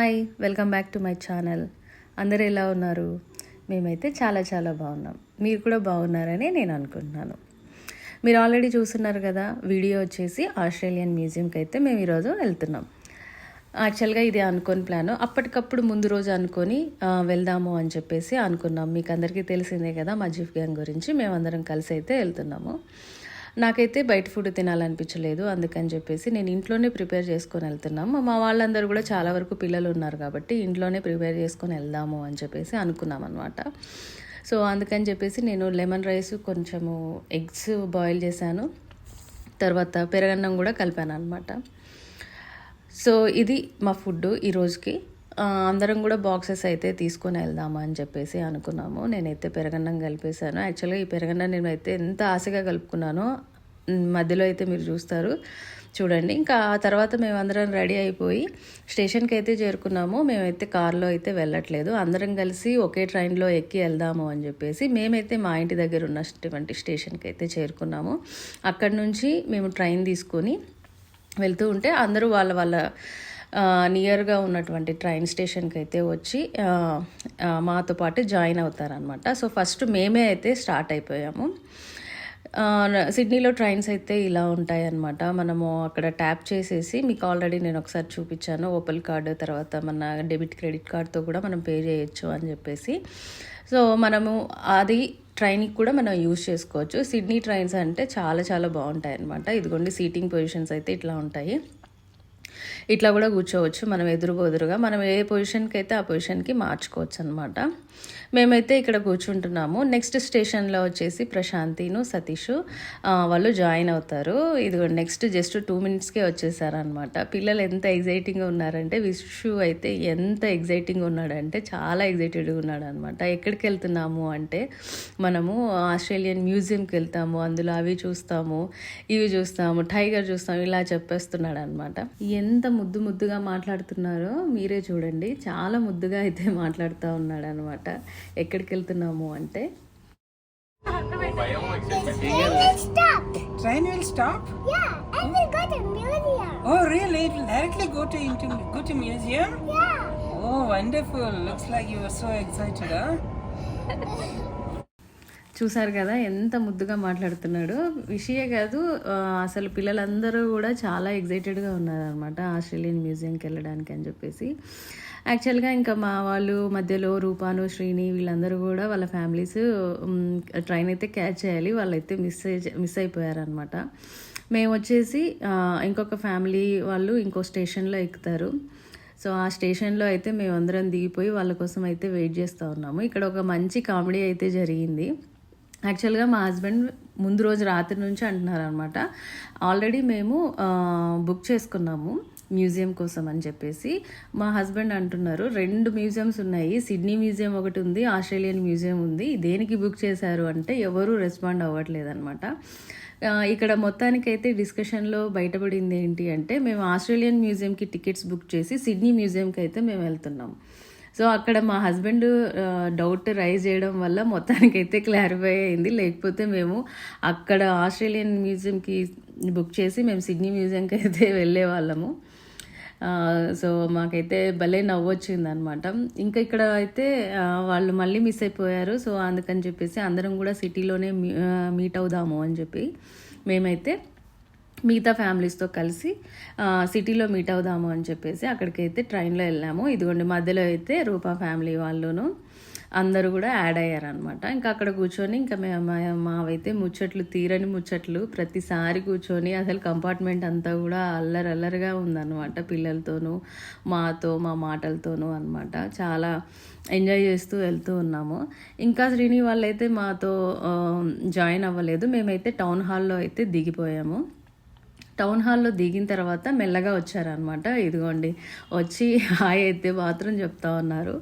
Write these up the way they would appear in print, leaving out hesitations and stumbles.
Hi, welcome back to my channel. అందరూ ఎలా ఉన్నారు? మేమైతే చాలా చాలా బాగున్నాం. మీరు కూడా బాగున్నారని నేను అనుకుంటున్నాను. మీరు ఆల్రెడీ చూస్తున్నారు కదా, వీడియో వచ్చేసి ఆస్ట్రేలియన్ మ్యూజియంకి అయితే మేము ఈరోజు వెళ్తున్నాం. యాక్చువల్గా ఇది అనుకోని ప్లాను. అప్పటికప్పుడు ముందు రోజు అనుకొని వెళ్దాము అని చెప్పేసి అనుకున్నాం. మీకు అందరికీ తెలిసిందే కదా మజీఫ్ గ్యాంగ్ గురించి. మేమందరం కలిసి అయితే వెళ్తున్నాము. నాకైతే బయట ఫుడ్ తినాలనిపించలేదు, అందుకని చెప్పేసి నేను ఇంట్లోనే ప్రిపేర్ చేసుకొని వెళ్తున్నాము. మా వాళ్ళందరూ కూడా చాలా వరకు పిల్లలు ఉన్నారు కాబట్టి ఇంట్లోనే ప్రిపేర్ చేసుకొని వెళ్దాము అని చెప్పేసి అనుకున్నాం అనమాట. సో అందుకని చెప్పేసి నేను లెమన్ రైస్, కొంచెము ఎగ్స్ బాయిల్ చేశాను, తర్వాత పెరగన్నం కూడా కలిపాను అనమాట. సో ఇది మా ఫుడ్ ఈ రోజుకి. అందరం కూడా బాక్సెస్ అయితే తీసుకొని వెళ్దాము అని చెప్పేసి అనుకున్నాము. నేనైతే పెరగన్నం కలిపేశాను. యాక్చువల్గా ఈ పెరగన్నం నేనైతే ఎంత ఆశగా కలుపుకున్నానో మధ్యలో అయితే మీరు చూస్తారు, చూడండి. ఇంకా ఆ తర్వాత మేమందరం రెడీ అయిపోయి స్టేషన్కి అయితే చేరుకున్నాము. మేమైతే కార్లో అయితే వెళ్ళట్లేదు, అందరం కలిసి ఒకే ట్రైన్లో ఎక్కి వెళ్దాము అని చెప్పేసి మేమైతే మా ఇంటి దగ్గర ఉన్నటువంటి స్టేషన్కి అయితే చేరుకున్నాము. అక్కడి నుంచి మేము ట్రైన్ తీసుకొని వెళ్తూ ఉంటే అందరూ వాళ్ళ నియర్గా ఉన్నటువంటి ట్రైన్ స్టేషన్కి అయితే వచ్చి మాతో పాటు జాయిన్ అవుతారనమాట. సో ఫస్ట్ మేమే అయితే స్టార్ట్ అయిపోయాము. సిడ్నీలో ట్రైన్స్ అయితే ఇలా ఉంటాయన్నమాట. మనము అక్కడ ట్యాప్ చేసేసి, మీకు ఆల్రెడీ నేను ఒకసారి చూపించాను, ఓపెల్ కార్డు తర్వాత మన డెబిట్ క్రెడిట్ కార్డ్తో కూడా మనం పే చేయొచ్చు అని చెప్పేసి. సో మనము అది ట్రైన్కి కూడా మనం యూజ్ చేసుకోవచ్చు. సిడ్నీ ట్రైన్స్ అంటే చాలా చాలా బాగుంటాయి అన్నమాట. ఇదిగోండి సీటింగ్ పొజిషన్స్ అయితే ఇట్లా ఉంటాయి. ఇట్లా కూడా కూర్చోవచ్చు, మనం ఎదురుగా మనం ఏ పొజిషన్కి అయితే ఆ పొజిషన్కి మార్చుకోవచ్చు అనమాట. మేమైతే ఇక్కడ కూర్చుంటున్నాము. నెక్స్ట్ స్టేషన్లో వచ్చేసి ప్రశాంతిను సతీష్ వాళ్ళు జాయిన్ అవుతారు. ఇదిగో నెక్స్ట్ జస్ట్ 2 minutesకే వచ్చేసారనమాట. పిల్లలు ఎంత ఎగ్జైటింగ్గా ఉన్నారంటే, విషు అయితే ఎంత ఎగ్జైటింగ్గా ఉన్నాడంటే చాలా ఎగ్జైటెడ్గా ఉన్నాడు అనమాట. ఎక్కడికి వెళ్తున్నాము అంటే, మనము ఆస్ట్రేలియన్ మ్యూజియంకి వెళ్తాము, అందులో అవి చూస్తాము, ఇవి చూస్తాము, టైగర్ చూస్తాము, ఇలా చెప్పేస్తున్నాడు అనమాట. ఎంత ముద్దుగా మాట్లాడుతున్నారో మీరే చూడండి. చాలా ముద్దుగా అయితే మాట్లాడుతూ ఉన్నాడు అనమాట. ఎక్కడికి వెళ్తున్నాము అంటే, Train will stop? Yeah, and we'll go to museum. Oh, really? It will directly go to museum? Yeah. Oh, wonderful. Looks like you were so excited, huh? చూసారు కదా ఎంత ముద్దుగా మాట్లాడుతున్నాడు. విషయే కాదు, అసలు పిల్లలందరూ కూడా చాలా ఎగ్జైటెడ్గా ఉన్నారనమాట ఆస్ట్రేలియన్ మ్యూజియంకి వెళ్ళడానికి అని చెప్పేసి. యాక్చువల్గా ఇంకా మా వాళ్ళు మధ్యలో రూపాను, శ్రీని వీళ్ళందరూ కూడా వాళ్ళ ఫ్యామిలీస్ ట్రైన్ అయితే క్యాచ్ చేయాలి, వాళ్ళైతే మిస్ అయిపోయారనమాట. మేము వచ్చేసి ఇంకొక ఫ్యామిలీ వాళ్ళు ఇంకో స్టేషన్లో ఎక్కుతారు. సో ఆ స్టేషన్లో అయితే మేమందరం దిగిపోయి వాళ్ళ కోసం అయితే వెయిట్ చేస్తూ ఉన్నాము. ఇక్కడ ఒక మంచి కామెడీ అయితే జరిగింది. యాక్చువల్గా మా హస్బెండ్ ముందు రోజు రాత్రి నుంచి అంటున్నారనమాట, ఆల్రెడీ మేము బుక్ చేసుకున్నాము మ్యూజియం కోసం అని చెప్పేసి. మా హస్బెండ్ అంటున్నారు, 2 మ్యూజియంస్ ఉన్నాయి, సిడ్నీ మ్యూజియం ఒకటి ఉంది, ఆస్ట్రేలియన్ మ్యూజియం ఉంది, దేనికి బుక్ చేశారు అంటే ఎవరూ రెస్పాండ్ అవ్వట్లేదన్నమాట. ఇక్కడ మొత్తానికైతే డిస్కషన్లో బయటపడింది ఏంటి అంటే, మేము ఆస్ట్రేలియన్ మ్యూజియంకి టికెట్స్ బుక్ చేసి సిడ్నీ మ్యూజియంకి అయితే మేము వెళ్తున్నాం. సో అక్కడ మా హస్బెండ్ డౌట్ రైజ్ చేయడం వల్ల మొత్తానికైతే క్లారిఫై అయింది. లేకపోతే మేము అక్కడ ఆస్ట్రేలియన్ మ్యూజియంకి బుక్ చేసి మేము సిడ్నీ మ్యూజియంకి అయితే వెళ్ళే వాళ్ళము. సో మాకైతే భలే నవ్వొచ్చింది అనమాట. ఇంకా ఇక్కడ అయితే వాళ్ళు మళ్ళీ మిస్ అయిపోయారు. సో అందుకని చెప్పేసి అందరం కూడా సిటీలోనే మీట్ అవుదాము అని చెప్పి మేమైతే మిగతా ఫ్యామిలీస్తో కలిసి సిటీలో మీట్ అవుదాము అని చెప్పేసి అక్కడికైతే ట్రైన్లో వెళ్ళాము. ఇదిగోండి మధ్యలో అయితే రూపా ఫ్యామిలీ వాళ్ళును అందరూ కూడా యాడ్ అయ్యారనమాట. ఇంకా అక్కడ కూర్చొని ఇంకా మావైతే ముచ్చట్లు తీరని ముచ్చట్లు, ప్రతిసారి కూర్చొని అసలు కంపార్ట్మెంట్ అంతా కూడా అల్లరల్లరిగా ఉందన్నమాట, పిల్లలతోనూ మాతో మా మాటలతోనూ అనమాట. చాలా ఎంజాయ్ చేస్తూ వెళ్తూ ఉన్నాము. ఇంకా శ్రీని వాళ్ళైతే మాతో జాయిన్ అవ్వలేదు. మేమైతే టౌన్ హాల్లో అయితే దిగిపోయాము. టౌన్ హాల్లో దిగిన తర్వాత మెల్లగా వచ్చారనమాట. ఇదిగోండి వచ్చి హాయ్ అయితే మాత్రం చెప్తా ఉన్నారు.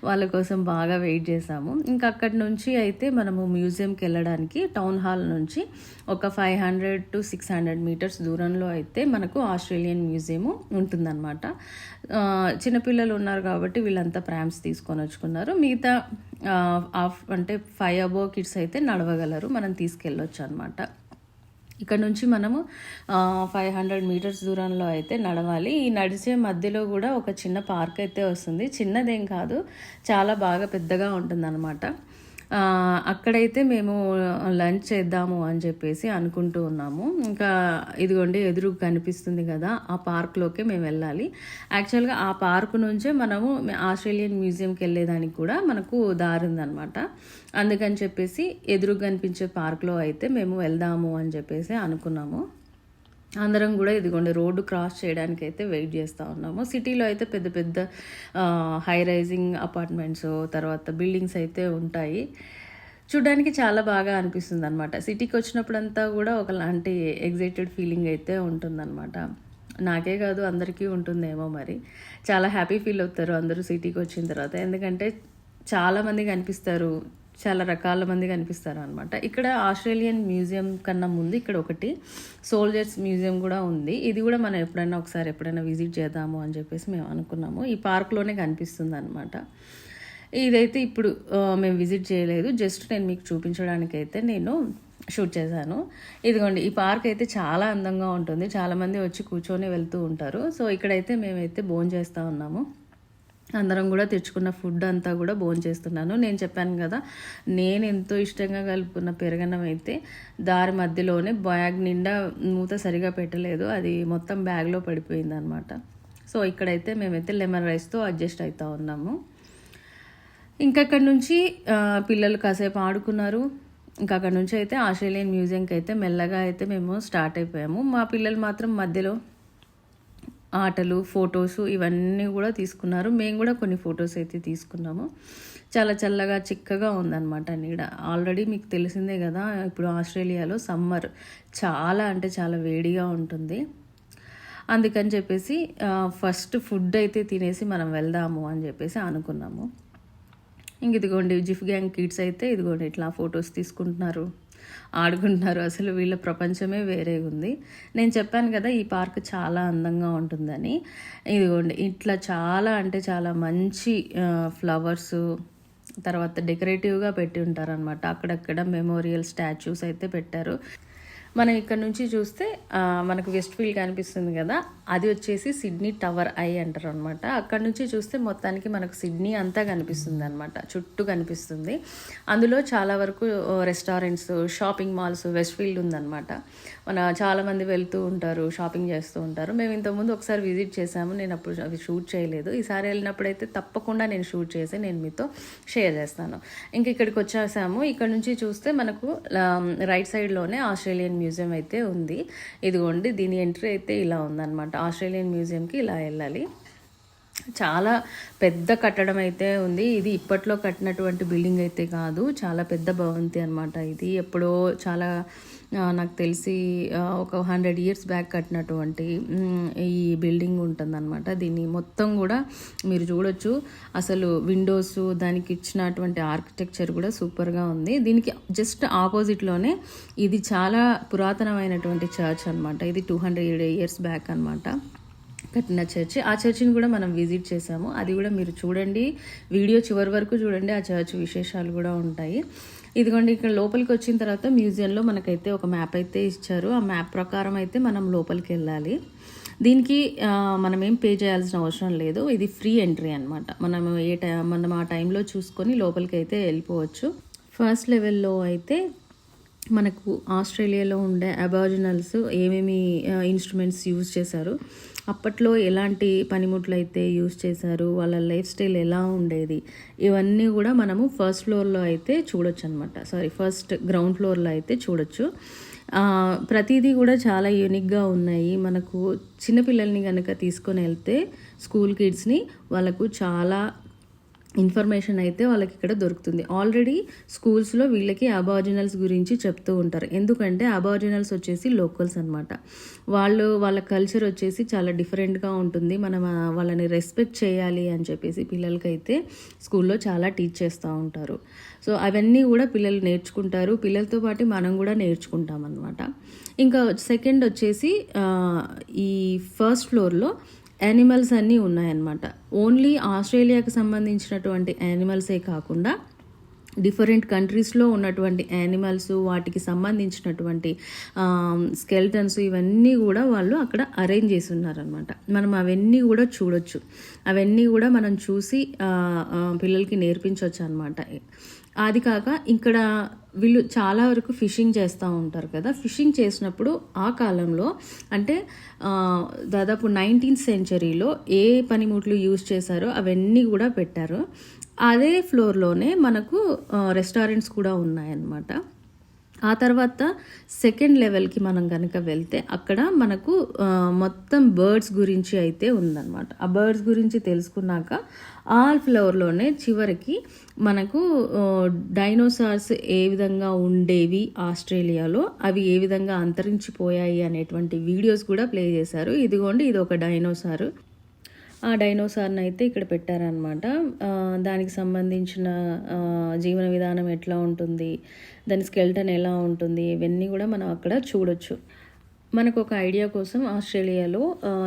వాళ్ళ కోసం బాగా వెయిట్ చేసాము. ఇంకా అక్కడి నుంచి అయితే మనము మ్యూజియంకి వెళ్ళడానికి టౌన్ హాల్ నుంచి ఒక 500 to 600 meters దూరంలో అయితే మనకు ఆస్ట్రేలియన్ మ్యూజియము ఉంటుందన్నమాట. చిన్నపిల్లలు ఉన్నారు కాబట్టి వీళ్ళంతా ప్రామ్స్ తీసుకొని వచ్చుకున్నారు. మిగతా అంటే 5 above kids అయితే నడవగలరు, మనం తీసుకెళ్ళొచ్చు అనమాట. ఇక్కడ నుంచి మనము 500 మీటర్స్ దూరంలో అయితే నడవాలి. ఈ నడిచే మధ్యలో కూడా ఒక చిన్న పార్క్ అయితే వస్తుంది. చిన్నదేం కాదు, చాలా బాగా పెద్దగా ఉంటుందన్నమాట. అక్కడైతే మేము లంచ్ చేద్దాము అని చెప్పేసి అనుకుంటూ ఉన్నాము. ఇంకా ఇదిగోండి ఎదురు కనిపిస్తుంది కదా, ఆ పార్క్లోకి మేము వెళ్ళాలి. యాక్చువల్గా ఆ పార్క్ నుంచే మనము ఆస్ట్రేలియన్ మ్యూజియంకి వెళ్ళేదానికి కూడా మనకు దారి ఉందన్నమాట. అందుకని చెప్పేసి ఎదురు కనిపించే పార్క్లో అయితే మేము వెళ్దాము అని చెప్పేసి అనుకున్నాము. అందరం కూడా ఇదిగోండి రోడ్డు క్రాస్ చేయడానికి అయితే వెయిట్ చేస్తూ ఉన్నాము. సిటీలో అయితే పెద్ద పెద్ద హై రైజింగ్ అపార్ట్మెంట్స్, తర్వాత బిల్డింగ్స్ అయితే ఉంటాయి. చూడ్డానికి చాలా బాగా అనిపిస్తుంది అనమాట. సిటీకి వచ్చినప్పుడంతా కూడా ఒకలాంటి ఎగ్జైటెడ్ ఫీలింగ్ అయితే ఉంటుందన్నమాట. నాకే కాదు అందరికీ ఉంటుందేమో మరి. చాలా హ్యాపీ ఫీల్ అవుతారు అందరూ సిటీకి వచ్చిన తర్వాత. ఎందుకంటే చాలామంది కనిపిస్తారు, చాలా రకాల మంది కనిపిస్తారు అనమాట. ఇక్కడ ఆస్ట్రేలియన్ మ్యూజియం కన్నా ముందు ఇక్కడ ఒకటి సోల్జర్స్ మ్యూజియం కూడా ఉంది. ఇది కూడా మనం ఎప్పుడైనా విజిట్ చేద్దాము అని చెప్పేసి మేము అనుకున్నాము. ఈ పార్క్లోనే కనిపిస్తుంది అనమాట. ఇదైతే ఇప్పుడు మేము విజిట్ చేయలేదు, జస్ట్ నేను మీకు చూపించడానికి అయితే నేను షూట్ చేశాను. ఇదిగోండి ఈ పార్క్ అయితే చాలా అందంగా ఉంటుంది. చాలామంది వచ్చి కూర్చొని వెళ్తూ ఉంటారు. సో ఇక్కడైతే మేమైతే భోంచేస్తూ ఉన్నాము. అందరం కూడా తెచ్చుకున్న ఫుడ్ అంతా కూడా భోంచేస్తున్నాను. నేను చెప్పాను కదా, నేను ఎంతో ఇష్టంగా కలుపుకున్న పెరగన్నం అయితే దారి మధ్యలోనే బ్యాగ్ నిండా మూత సరిగా పెట్టలేదు, అది మొత్తం బ్యాగ్లో పడిపోయింది అనమాట. సో ఇక్కడైతే మేమైతే లెమన్ రైస్తో అడ్జస్ట్ అవుతూ ఉన్నాము. ఇంకా అక్కడి నుంచి పిల్లలు కాసేపు ఆడుకున్నారు. ఇంకా అక్కడ నుంచి అయితే ఆస్ట్రేలియన్ మ్యూజియంకి అయితే మెల్లగా అయితే మేము స్టార్ట్ అయిపోయాము. మా పిల్లలు మాత్రం మధ్యలో ఆటలు, ఫొటోస్ ఇవన్నీ కూడా తీసుకున్నారు. మేము కూడా కొన్ని ఫొటోస్ అయితే తీసుకున్నాము. చాలా చల్లగా చిక్కగా ఉందన్నమాట నీడ. ఆల్రెడీ మీకు తెలిసిందే కదా, ఇప్పుడు ఆస్ట్రేలియాలో సమ్మర్ చాలా అంటే చాలా వేడిగా ఉంటుంది. అందుకని చెప్పేసి ఫస్ట్ ఫుడ్ అయితే తినేసి మనం వెళ్దాము అని చెప్పేసి అనుకున్నాము. ఇంక ఇదిగోండి జిఫ్ గ్యాంగ్ కిడ్స్ అయితే ఇదిగోండి ఇట్లా ఫొటోస్ తీసుకుంటున్నారు, ఆడుకుంటున్నారు. అసలు వీళ్ళ ప్రపంచమే వేరే ఉంది. నేను చెప్పాను కదా ఈ పార్క్ చాలా అందంగా ఉంటుందని. ఇదిగోండి ఇట్లా చాలా అంటే చాలా మంచి ఫ్లవర్స్, తర్వాత డెకరేటివ్గా పెట్టి ఉంటారనమాట. అక్కడక్కడ మెమోరియల్ స్టాచ్యూస్ అయితే పెట్టారు. మనం ఇక్కడ నుంచి చూస్తే మనకు వెస్ట్ ఫీల్డ్ కనిపిస్తుంది కదా, అది వచ్చేసి సిడ్నీ టవర్ ఐ అంటారు అనమాట. అక్కడ నుంచి చూస్తే మొత్తానికి మనకు సిడ్నీ అంతా కనిపిస్తుంది అనమాట, చుట్టూ కనిపిస్తుంది. అందులో చాలా వరకు restaurants, shopping malls, west field ఉందన్నమాట. చాలామంది వెళ్తూ ఉంటారు, షాపింగ్ చేస్తూ ఉంటారు. మేము ఇంతకుముందు ఒకసారి విజిట్ చేసాము, నేను అప్పుడు అవి షూట్ చేయలేదు. ఈసారి వెళ్ళినప్పుడైతే తప్పకుండా నేను షూట్ చేసి నేను మీతో షేర్ చేస్తాను. ఇంక ఇక్కడికి వచ్చేసాము. ఇక్కడ నుంచి చూస్తే మనకు రైట్ సైడ్లోనే ఆస్ట్రేలియన్ మ్యూజియం అయితే ఉంది. ఇదిగోండి దీని ఎంట్రీ అయితే ఇలా ఉందన్నమాట. ఆస్ట్రేలియన్ మ్యూజియంకి ఇలా వెళ్ళాలి. చాలా పెద్ద కట్టడం అయితే ఉంది. ఇది ఇప్పట్లో కట్టినటువంటి బిల్డింగ్ అయితే కాదు, చాలా పెద్ద భవంతి అనమాట. ఇది ఎప్పుడో చాలా నాకు తెలిసి ఒక 100 years బ్యాక్ కట్టినటువంటి ఈ బిల్డింగ్ ఉంటుందన్నమాట. దీన్ని మొత్తం కూడా మీరు చూడొచ్చు. అసలు విండోస్, దానికి ఇచ్చినటువంటి ఆర్కిటెక్చర్ కూడా సూపర్గా ఉంది. దీనికి జస్ట్ ఆపోజిట్లోనే ఇది చాలా పురాతనమైనటువంటి చర్చ్ అనమాట. ఇది 200 years బ్యాక్ అనమాట కట్టిన చర్చ్. ఆ చర్చిని కూడా మనం విజిట్ చేసాము. అది కూడా మీరు చూడండి, వీడియో చివరి వరకు చూడండి, ఆ చర్చ్ విశేషాలు కూడా ఉంటాయి. ఇదిగోండి ఇక్కడ లోపలికి వచ్చిన తర్వాత మ్యూజియంలో మనకైతే ఒక మ్యాప్ అయితే ఇచ్చారు. ఆ మ్యాప్ ప్రకారం అయితే మనం లోపలికి వెళ్ళాలి. దీనికి మనం ఏం పే చేయాల్సిన అవసరం లేదు, ఇది ఫ్రీ ఎంట్రీ అనమాట. మనం ఆ టైంలో చూసుకొని లోపలికి అయితే వెళ్ళిపోవచ్చు. ఫస్ట్ లెవెల్లో అయితే మనకు ఆస్ట్రేలియాలో ఉండే అబారిజినల్స్ ఏమేమి ఇన్స్ట్రుమెంట్స్ యూజ్ చేశారు, అప్పట్లో ఎలాంటి పనిముట్లు అయితే యూజ్ చేశారు, వాళ్ళ లైఫ్ స్టైల్ ఎలా ఉండేది, ఇవన్నీ కూడా మనము ఫస్ట్ ఫ్లోర్లో అయితే చూడొచ్చు అనమాట. ఫస్ట్ గ్రౌండ్ ఫ్లోర్లో అయితే చూడొచ్చు. ప్రతిదీ కూడా చాలా యూనిక్గా ఉన్నాయి. మనకు చిన్నపిల్లల్ని కనుక తీసుకొని వెళ్తే, స్కూల్ కిడ్స్ని, వాళ్ళకు చాలా ఇన్ఫర్మేషన్ అయితే వాళ్ళకి ఇక్కడ దొరుకుతుంది. ఆల్రెడీ స్కూల్స్లో వీళ్ళకి అబారిజినల్స్ గురించి చెప్తూ ఉంటారు. ఎందుకంటే అబారిజినల్స్ వచ్చేసి లోకల్స్ అనమాట. వాళ్ళ కల్చర్ వచ్చేసి చాలా డిఫరెంట్గా ఉంటుంది. మనం వాళ్ళని రెస్పెక్ట్ చేయాలి అని చెప్పేసి పిల్లలకైతే స్కూల్లో చాలా టీచ్ చేస్తూ ఉంటారు. సో అవన్నీ కూడా పిల్లలు నేర్చుకుంటారు. పిల్లలతో పాటు మనం కూడా నేర్చుకుంటాం అనమాట. ఇంకా సెకండ్ వచ్చేసి ఈ ఫస్ట్ ఫ్లోర్లో యానిమల్స్ అన్నీ ఉన్నాయన్నమాట. ఓన్లీ ఆస్ట్రేలియాకి సంబంధించినటువంటి యానిమల్సే కాకుండా డిఫరెంట్ కంట్రీస్లో ఉన్నటువంటి యానిమల్స్, వాటికి సంబంధించినటువంటి స్కెల్టన్స్ ఇవన్నీ కూడా వాళ్ళు అక్కడ అరేంజ్ చేసి ఉన్నారనమాట. మనం అవన్నీ కూడా చూడొచ్చు, అవన్నీ కూడా మనం చూసి పిల్లలకి నేర్పించవచ్చు అనమాట. అది కాక ఇక్కడ వీళ్ళు చాలా వరకు ఫిషింగ్ చేస్తూ ఉంటారు కదా. ఫిషింగ్ చేసినప్పుడు ఆ కాలంలో అంటే దాదాపు 19th సెంచరీలో ఏ పనిముట్లు యూజ్ చేశారో అవన్నీ కూడా పెట్టారు. అదే ఫ్లోర్లోనే మనకు రెస్టారెంట్స్ కూడా ఉన్నాయన్నమాట. ఆ తర్వాత సెకండ్ లెవెల్కి మనం కనుక వెళ్తే అక్కడ మనకు మొత్తం బర్డ్స్ గురించి అయితే ఉందన్నమాట. ఆ బర్డ్స్ గురించి తెలుసుకున్నాక ఆ ఫ్లోర్లోనే చివరికి మనకు డైనోసార్స్ ఏ విధంగా ఉండేవి ఆస్ట్రేలియాలో, అవి ఏ విధంగా అంతరించిపోయాయి అనేటువంటి వీడియోస్ కూడా ప్లే చేశారు. ఇదిగోండి, ఇది ఒక డైనోసారు. ఆ డైనోసార్ని అయితే ఇక్కడ పెట్టారనమాట. దానికి సంబంధించిన జీవన విధానం ఎట్లా ఉంటుంది, దాని స్కెల్టన్ ఎలా ఉంటుంది, ఇవన్నీ కూడా మనం అక్కడ చూడొచ్చు. మనకు ఒక ఐడియా కోసం ఆస్ట్రేలియాలో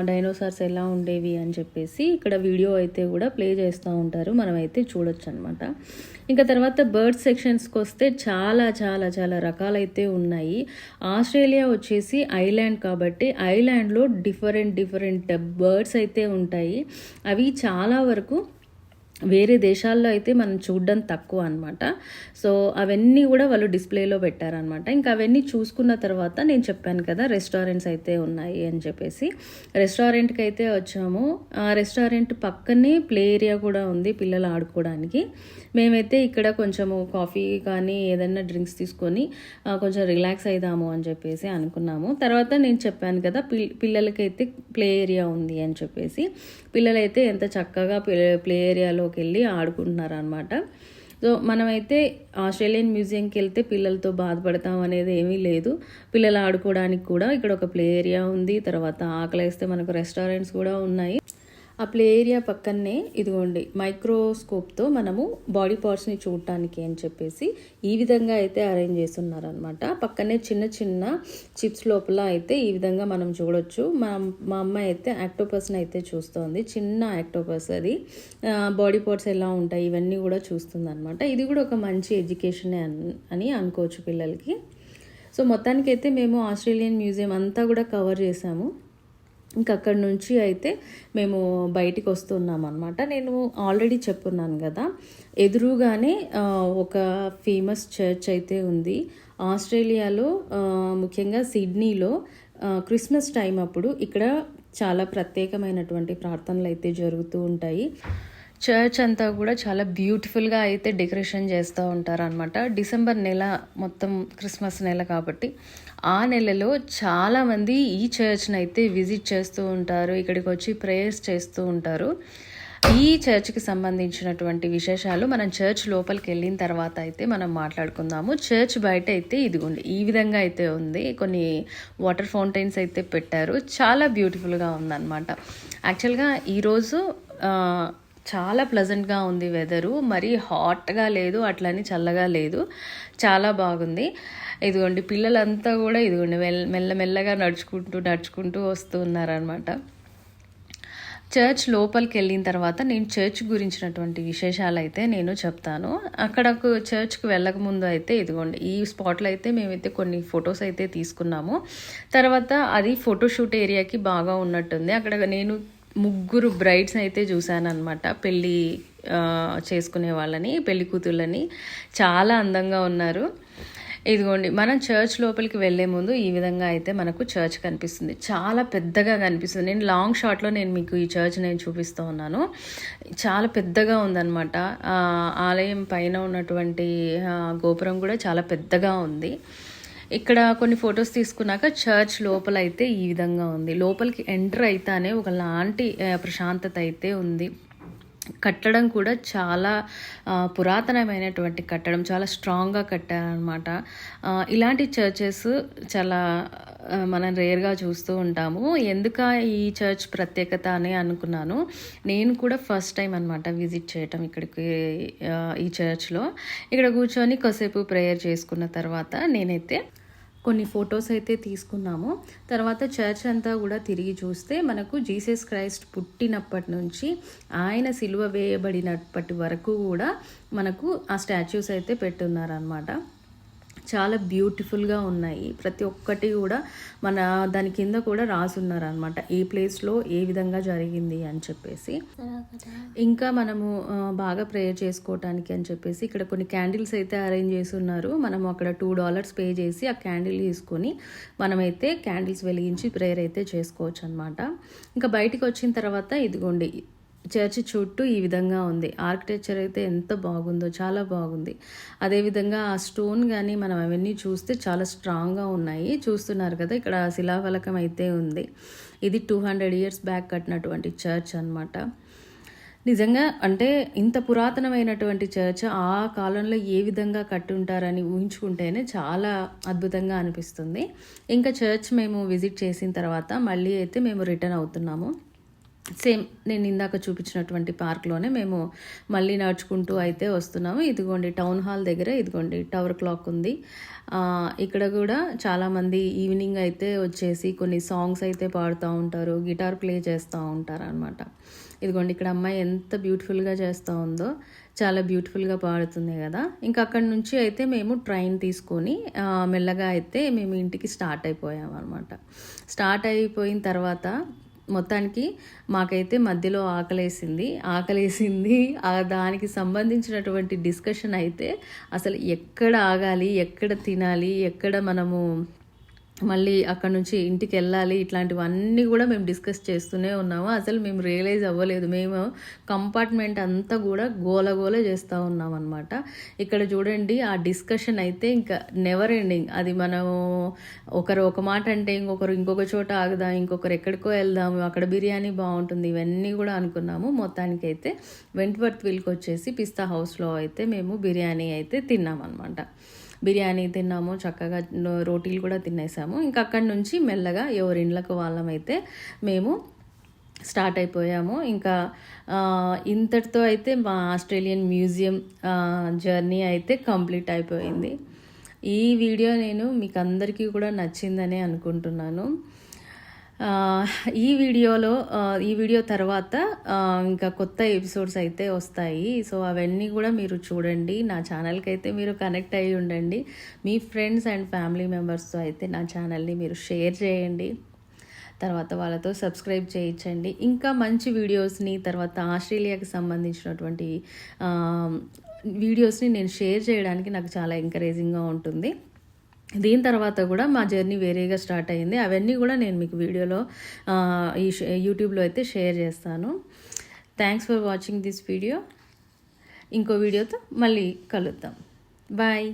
డైనోసార్స్ ఎలా ఉండేవి అని చెప్పేసి ఇక్కడ వీడియో అయితే కూడా ప్లే చేస్తూ ఉంటారు, మనమైతే చూడొచ్చు అనమాట. ఇంకా తర్వాత బర్డ్ సెక్షన్స్కి వస్తే చాలా చాలా చాలా రకాలైతే ఉన్నాయి. ఆస్ట్రేలియా వచ్చేసి ఐలాండ్ కాబట్టి ఐలాండ్లో డిఫరెంట్ బర్డ్స్ అయితే ఉంటాయి. అవి చాలా వరకు వేరే దేశాల్లో అయితే మనం చూడడం తక్కువ అనమాట. సో అవన్నీ కూడా వాళ్ళు డిస్ప్లేలో పెట్టారనమాట. ఇంకా అవన్నీ చూసుకున్న తర్వాత నేను చెప్పాను కదా రెస్టారెంట్స్ అయితే ఉన్నాయి అని చెప్పేసి, రెస్టారెంట్కి అయితే వచ్చాము. ఆ రెస్టారెంట్ పక్కనే ప్లే ఏరియా కూడా ఉంది పిల్లలు ఆడుకోవడానికి. మేమైతే ఇక్కడ కొంచెము కాఫీ కానీ ఏదైనా డ్రింక్స్ తీసుకొని కొంచెం రిలాక్స్ అయిదాము అని చెప్పేసి అనుకున్నాము. తర్వాత నేను చెప్పాను కదా పిల్లలకైతే ప్లే ఏరియా ఉంది అని చెప్పేసి, పిల్లలైతే ఎంత చక్కగా ప్లే ఏరియాలోకి వెళ్ళి ఆడుకుంటున్నారు అనమాట. సో మనమైతే ఆస్ట్రేలియన్ మ్యూజియంకి వెళ్తే పిల్లలతో బాధపడతాం అనేది ఏమీ లేదు. పిల్లలు ఆడుకోవడానికి కూడా ఇక్కడ ఒక ప్లే ఏరియా ఉంది. తర్వాత ఆకలిస్తే మనకు రెస్టారెంట్స్ కూడా ఉన్నాయి. ఆ ప్లే ఏరియా పక్కనే ఇదిగోండి మైక్రోస్కోప్తో మనము బాడీ పార్ట్స్ని చూడటానికి అని చెప్పేసి ఈ విధంగా అయితే అరేంజ్ చేస్తున్నారనమాట. పక్కనే చిన్న చిన్న చిప్స్ లోపల అయితే ఈ విధంగా మనం చూడొచ్చు. మా అమ్మాయి అయితే ఆక్టోపస్ని అయితే చూస్తోంది, చిన్న ఆక్టోపస్. అది బాడీ పార్ట్స్ ఎలా ఉంటాయి ఇవన్నీ కూడా చూస్తుంది అనమాట. ఇది కూడా ఒక మంచి ఎడ్యుకేషన్ అని అనుకోవచ్చు పిల్లలకి. సో మొత్తానికైతే మేము ఆస్ట్రేలియన్ మ్యూజియం అంతా కూడా కవర్ చేసాము. ఇంకా అక్కడి నుంచి అయితే మేము బయటికి వస్తున్నాం అనమాట. నేను ఆల్రెడీ చెప్పున్నాను కదా, ఎదురుగానే ఒక ఫేమస్ చర్చ్ అయితే ఉంది ఆస్ట్రేలియాలో, ముఖ్యంగా సిడ్నీలో క్రిస్మస్ టైం అప్పుడు ఇక్కడ చాలా ప్రత్యేకమైనటువంటి ప్రార్థనలు అయితే జరుగుతూ ఉంటాయి. చర్చ్ అంతా కూడా చాలా బ్యూటిఫుల్గా అయితే డెకరేషన్ చేస్తూ ఉంటారు అనమాట. డిసెంబర్ నెల మొత్తం క్రిస్మస్ నెల కాబట్టి ఆ నెలలో చాలామంది ఈ చర్చ్ని అయితే విజిట్ చేస్తూ ఉంటారు, ఇక్కడికి వచ్చి ప్రేయర్స్ చేస్తూ ఉంటారు. ఈ చర్చ్కి సంబంధించినటువంటి విశేషాలు మనం చర్చ్ లోపలికి వెళ్ళిన తర్వాత అయితే మనం మాట్లాడుకుందాము. చర్చ్ బయట అయితే ఇదిగోండి ఈ విధంగా అయితే ఉంది, కొన్ని వాటర్ ఫౌంటైన్స్ అయితే పెట్టారు, చాలా బ్యూటిఫుల్గా ఉందన్నమాట. యాక్చువల్గా ఈరోజు చాలా ప్లెజెంట్గా ఉంది వెదరు, మరీ హాట్గా లేదు, అట్లని చల్లగా లేదు, చాలా బాగుంది. ఇదిగోండి పిల్లలంతా కూడా ఇదిగోండి మెల్లమెల్లగా నడుచుకుంటూ వస్తూ ఉన్నారనమాట. చర్చ్ లోపలికి వెళ్ళిన తర్వాత నేను చర్చ్ గురించినటువంటి విశేషాలు అయితే నేను చెప్తాను. అక్కడకు చర్చ్కి వెళ్ళకముందు అయితే ఇదిగోండి ఈ స్పాట్లో అయితే మేమైతే కొన్ని ఫొటోస్ అయితే తీసుకున్నాము. తర్వాత అది ఫోటోషూట్ ఏరియాకి బాగా ఉన్నట్టుంది. అక్కడ నేను 3 బ్రైడ్స్ని అయితే చూశాను అనమాట, పెళ్ళి చేసుకునే వాళ్ళని, పెళ్లి కూతుళ్ళని. చాలా అందంగా ఉన్నారు. ఇదిగోండి మనం చర్చ్ లోపలికి వెళ్ళే ముందు ఈ విధంగా అయితే మనకు చర్చ్ కనిపిస్తుంది, చాలా పెద్దగా కనిపిస్తుంది. నేను లాంగ్ షాట్లో నేను మీకు ఈ చర్చ్ నేను చూపిస్తూ ఉన్నాను, చాలా పెద్దగా ఉందన్నమాట. ఆలయం పైన ఉన్నటువంటి గోపురం కూడా చాలా పెద్దగా ఉంది. ఇక్కడ కొన్ని ఫొటోస్ తీసుకున్నాక చర్చ్ లోపల అయితే ఈ విధంగా ఉంది. లోపలికి ఎంటర్ అయితేనే ఒకలాంటి ప్రశాంతత అయితే ఉంది. కట్టడం కూడా చాలా పురాతనమైనటువంటి కట్టడం, చాలా స్ట్రాంగ్గా కట్టారనమాట. ఇలాంటి చర్చెస్ చాలా మనం రేర్గా చూస్తూ ఉంటాము. ఎందుక ఈ చర్చ్ ప్రత్యేకత అని అనుకున్నాను. నేను కూడా ఫస్ట్ టైం అనమాట విజిట్ చేయటం ఇక్కడికి, ఈ చర్చ్లో. ఇక్కడ కూర్చొని కాసేపు ప్రేయర్ చేసుకున్న తర్వాత నేనైతే కొన్ని ఫొటోస్ అయితే తీసుకున్నాము. తర్వాత చర్చ్ అంతా కూడా తిరిగి చూస్తే మనకు జీసస్ క్రైస్ట్ పుట్టినప్పటి నుంచి ఆయన సిలువ వేయబడినప్పటి వరకు కూడా మనకు ఆ స్టాచ్యూస్ అయితే పెట్టున్నారనమాట. చాలా బ్యూటిఫుల్గా ఉన్నాయి. ప్రతి ఒక్కటి కూడా మన దాని కింద కూడా రాసున్నారనమాట, ఏ ప్లేస్లో ఏ విధంగా జరిగింది అని చెప్పేసి. ఇంకా మనము బాగా ప్రేయర్ చేసుకోవటానికి అని చెప్పేసి ఇక్కడ కొన్ని క్యాండిల్స్ అయితే అరేంజ్ చేసి ఉన్నారు. మనము అక్కడ $2 పే చేసి ఆ క్యాండిల్ తీసుకొని మనమైతే క్యాండిల్స్ వెలిగించి ప్రేయర్ అయితే చేసుకోవచ్చు అనమాట. ఇంకా బయటికి వచ్చిన తర్వాత ఇదిగోండి చర్చి చుట్టూ ఈ విధంగా ఉంది. ఆర్కిటెక్చర్ అయితే ఎంత బాగుందో, చాలా బాగుంది. అదేవిధంగా ఆ స్టోన్ కానీ మనం అవన్నీ చూస్తే చాలా స్ట్రాంగ్గా ఉన్నాయి. చూస్తున్నారు కదా, ఇక్కడ శిలాఫలకం అయితే ఉంది. ఇది 200 years బ్యాక్ కట్టినటువంటి చర్చ్ అనమాట. నిజంగా అంటే ఇంత పురాతనమైనటువంటి చర్చ్ ఆ కాలంలో ఏ విధంగా కట్టుంటారని ఊహించుకుంటేనే చాలా అద్భుతంగా అనిపిస్తుంది. ఇంకా చర్చ్ మేము విజిట్ చేసిన తర్వాత మళ్ళీ అయితే మేము రిటర్న్ అవుతున్నాము. సేమ్ నేను ఇందాక చూపించినటువంటి పార్క్లోనే మేము మళ్ళీ నడుచుకుంటూ అయితే వస్తున్నాము. ఇదిగోండి టౌన్ హాల్ దగ్గర ఇదిగోండి టవర్ క్లాక్ ఉంది. ఇక్కడ కూడా చాలామంది ఈవినింగ్ అయితే వచ్చేసి కొన్ని సాంగ్స్ అయితే పాడుతూ ఉంటారు, గిటార్ ప్లే చేస్తూ ఉంటారు అనమాట. ఇదిగోండి ఇక్కడ అమ్మాయి ఎంత బ్యూటిఫుల్గా చేస్తూ ఉందో, చాలా బ్యూటిఫుల్గా పాడుతుంది కదా. ఇంకా అక్కడి నుంచి అయితే మేము ట్రైన్ తీసుకొని మెల్లగా అయితే మేము ఇంటికి స్టార్ట్ అయిపోయాం అనమాట. స్టార్ట్ అయిపోయిన తర్వాత మొత్తానికి మాకైతే మధ్యలో ఆకలేసింది. దానికి సంబంధించినటువంటి డిస్కషన్ అయితే అసలు ఎక్కడ ఆగాలి, ఎక్కడ తినాలి, ఎక్కడ మనము మళ్ళీ అక్కడ నుంచి ఇంటికి వెళ్ళాలి, ఇట్లాంటివన్నీ కూడా మేము డిస్కస్ చేస్తూనే ఉన్నాము. అసలు మేము రియలైజ్ అవ్వలేదు. మేము కంపార్ట్మెంట్ అంతా కూడా గోల చేస్తూ ఉన్నాం అనమాట. ఇక్కడ చూడండి ఆ డిస్కషన్ అయితే ఇంకా నెవర్ ఎండింగ్. అది మనము ఒకరు ఒక మాట అంటే ఇంకొకరు ఇంకొక చోట ఆగుదాం, ఇంకొకరు ఎక్కడికో వెళ్దాము, అక్కడ బిర్యానీ బాగుంటుంది, ఇవన్నీ కూడా అనుకున్నాము. మొత్తానికైతే వెంట్వర్త్ విల్కి వచ్చేసి పిస్తా హౌస్లో అయితే మేము బిర్యానీ అయితే తిన్నాం అనమాట. బిర్యానీ తిన్నాము, చక్కగా రోటీలు కూడా తినేసాము. ఇంకా అక్కడి నుంచి మెల్లగా ఎవరి ఇండ్లకు వాళ్ళమైతే మేము స్టార్ట్ అయిపోయాము. ఇంకా ఇంతటితో అయితే మా ఆస్ట్రేలియన్ మ్యూజియం జర్నీ అయితే కంప్లీట్ అయిపోయింది. ఈ వీడియో నేను మీకు అందరికీ కూడా నచ్చిందనే అనుకుంటున్నాను. ఈ వీడియో తర్వాత ఇంకా కొత్త ఎపిసోడ్స్ అయితే వస్తాయి. సో అవన్నీ కూడా మీరు చూడండి. నా ఛానల్కి అయితే మీరు కనెక్ట్ అయ్యి ఉండండి. మీ ఫ్రెండ్స్ అండ్ ఫ్యామిలీ మెంబర్స్తో అయితే నా ఛానల్ని మీరు షేర్ చేయండి. తర్వాత వాళ్ళతో సబ్స్క్రైబ్ చేయించండి. ఇంకా మంచి వీడియోస్ని, తర్వాత ఆస్ట్రేలియాకి సంబంధించినటువంటి వీడియోస్ని నేను షేర్ చేయడానికి నాకు చాలా ఎంకరేజింగ్గా ఉంటుంది. దీని తర్వాత కూడా మా జర్నీ వేరేగా స్టార్ట్ అయ్యింది. అవన్నీ కూడా నేను మీకు వీడియోలో ఈ యూట్యూబ్లో అయితే షేర్ చేస్తాను. Thanks for watching this video. ఇంకో వీడియోతో మళ్ళీ కలుద్దాం. బాయ్.